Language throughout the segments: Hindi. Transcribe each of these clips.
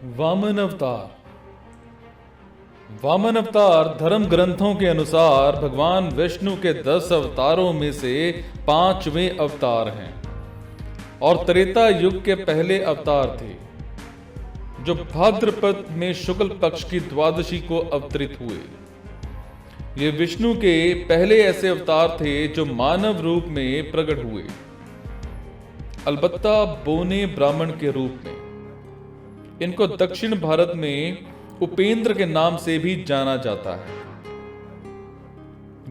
वामन अवतार। वामन अवतार धर्म ग्रंथों के अनुसार भगवान विष्णु के 10 अवतारों में से 5वें अवतार हैं और त्रेता युग के पहले अवतार थे, जो भाद्रपद में शुक्ल पक्ष की द्वादशी को अवतरित हुए। ये विष्णु के पहले ऐसे अवतार थे जो मानव रूप में प्रकट हुए, अलबत्ता बोने ब्राह्मण के रूप में। इनको दक्षिण भारत में उपेंद्र के नाम से भी जाना जाता है।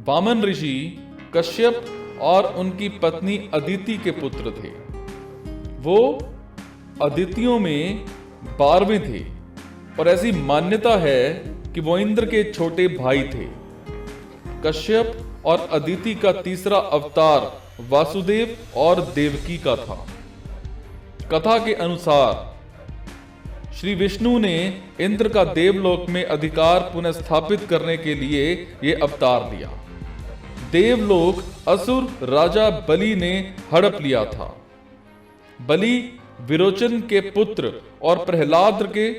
वामन ऋषि कश्यप और उनकी पत्नी अदिति के पुत्र थे। वो अदितियों में 12वें थे और ऐसी मान्यता है कि वो इंद्र के छोटे भाई थे। कश्यप और अदिति का तीसरा अवतार वासुदेव और देवकी का था। कथा के अनुसार श्री विष्णु ने इंद्र का देवलोक में अधिकार पुनः स्थापित करने के लिए यह अवतार लिया। देवलोक असुर राजा बलि ने हड़प लिया था। बलि विरोचन के पुत्र और प्रहलाद के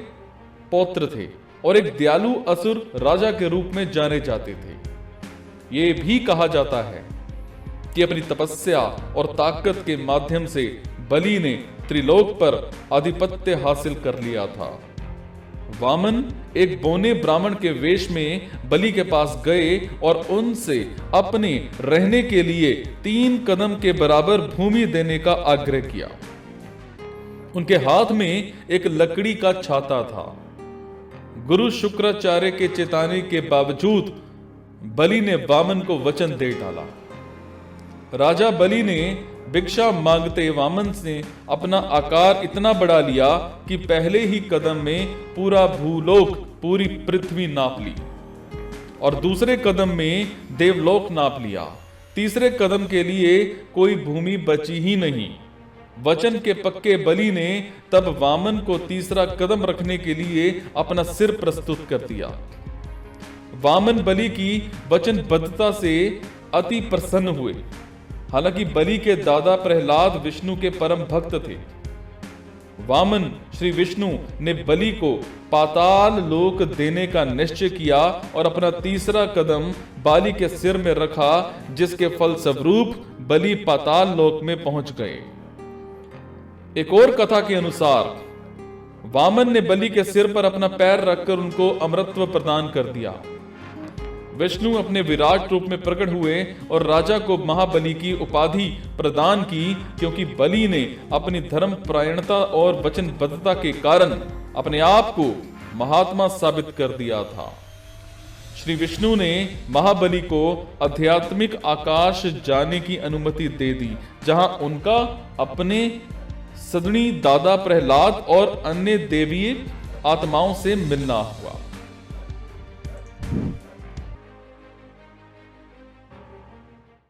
पौत्र थे और एक दयालु असुर राजा के रूप में जाने जाते थे। ये भी कहा जाता है कि अपनी तपस्या और ताकत के माध्यम से बलि ने त्रिलोक पर आधिपत्य हासिल कर लिया था। वामन एक बोने ब्राह्मण के वेश में बलि के पास गए और उनसे अपने रहने के लिए 3 कदम के बराबर भूमि देने का आग्रह किया। उनके हाथ में एक लकड़ी का छाता था। गुरु शुक्राचार्य के चेताने के बावजूद बलि ने वामन को वचन दे डाला। राजा बलि ने भिक्षा मांगते वामन ने अपना आकार इतना बढ़ा लिया कि पहले ही कदम में पूरा भूलोक, पूरी पृथ्वी नाप ली और दूसरे कदम में देवलोक नाप लिया। तीसरे कदम के लिए कोई भूमि बची ही नहीं। वचन के पक्के बलि ने तब वामन को तीसरा कदम रखने के लिए अपना सिर प्रस्तुत कर दिया। वामन बलि की वचनबद्धता से अति प्रसन्न हुए। हालांकि बलि के दादा प्रहलाद विष्णु के परम भक्त थे। वामन श्री विष्णु ने बलि को पाताल लोक देने का निश्चय किया और अपना तीसरा कदम बाली के सिर में रखा, जिसके फलस्वरूप बलि पाताल लोक में पहुंच गए। एक और कथा के अनुसार वामन ने बलि के सिर पर अपना पैर रखकर उनको अमरत्व प्रदान कर दिया। विष्णु अपने विराट रूप में प्रकट हुए और राजा को महाबली की उपाधि प्रदान की, क्योंकि बलि ने अपनी धर्मपरायणता और वचनबद्धता के कारण अपने आप को महात्मा साबित कर दिया था। श्री विष्णु ने महाबली को आध्यात्मिक आकाश जाने की अनुमति दे दी, जहां उनका अपने सदनी दादा प्रहलाद और अन्य देवीय आत्माओं से मिलना हुआ।